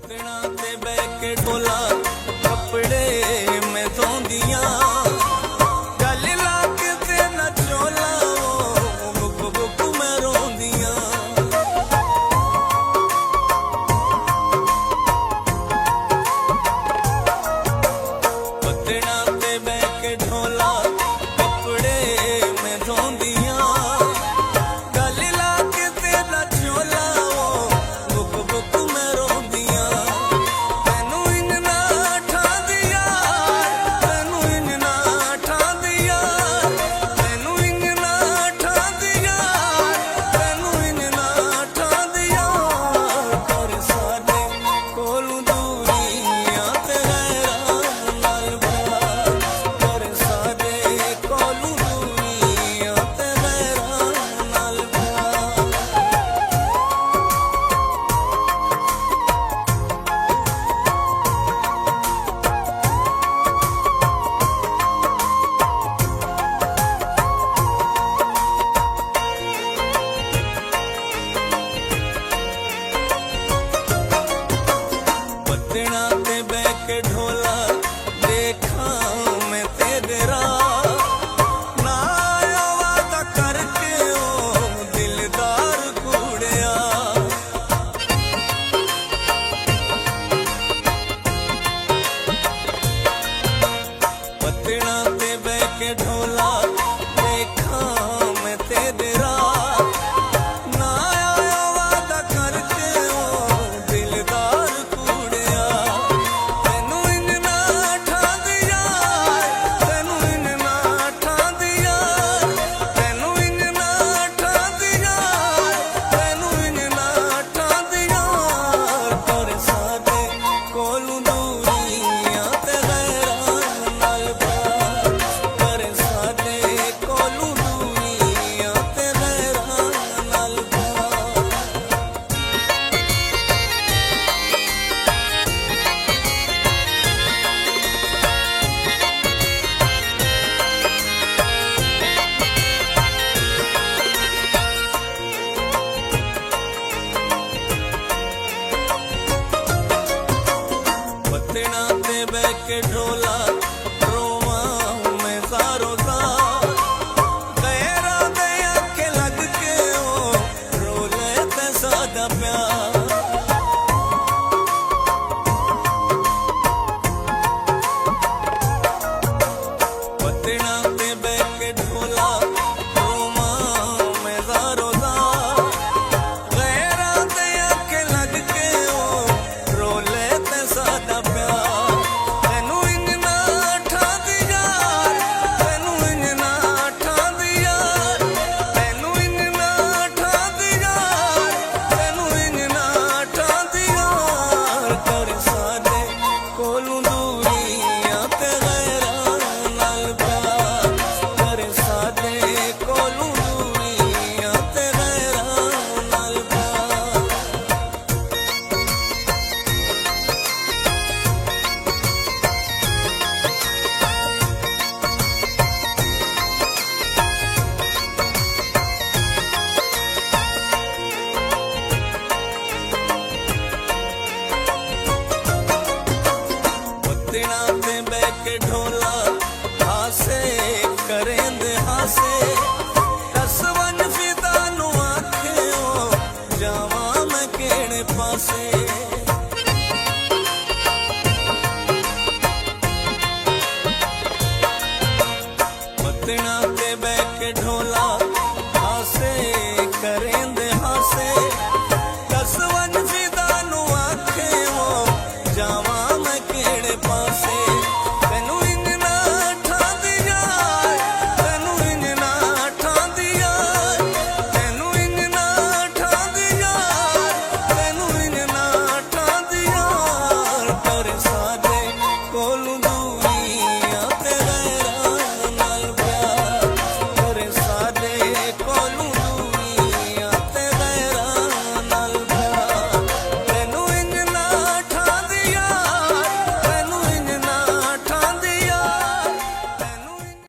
पत्तणा ते बह के ढोला कपड़े में धोंदिया गल लाग ते न चोला बुक बुक में रोंदिया पत्तणा ते बह के ढोला कपड़े में धोंदिया गल लाग ते न चोला बुक बुक में रोंदिया तेनू इन्ना ठा दिया तेनू इन्ना ठा दिया तेनू इन्ना ठा दिया तेनू इन्ना ठा दिया कर साडे कोलू दूरियां ते गैरां नाल प्यार कर साडे कोलू दूरियां ते गैरां नाल प्यार पत्तणा ते बह के ढोला देखा मैं तेरे राह ना आया वादा करके ओ दिलदार कूड़िया पत्तणा ते बह के ढोला देखा मैं तेरे राह ना आया वादा करके ओ दिलदार कूड़िया तेनू इन्ना ठा दिया तेनू इन्ना ठा दिया तेनू इन्ना ठा दिया तेनू इन्ना ठा दिया कर साडे कोलू दूरियां ते गैरां नाल प्यार कर साडे कोलू दूरियां ते गैरां नाल प्यार पत्तणा ते बह के ढोला रोवा मैं सारो सार गैरा दे आखे लग के ओ रोले ते सादा प्यार पत्तणा ते बह के ढोला रोवा मैं सारो सार गैरा दे आखे लग के ओ रोले ते सादा प्यार तेनू इन्ना ठा दिया तेनू इन्ना ठा दिया तेनू इन्ना ठा दिया तेनू इन्ना ठा दिया कर साडे कोलू दूरियां ते गैरां नाल प्यार कर साडे कोलू दूरियां ते गैरां नाल प्यार पत्तणा ते बह के ढोला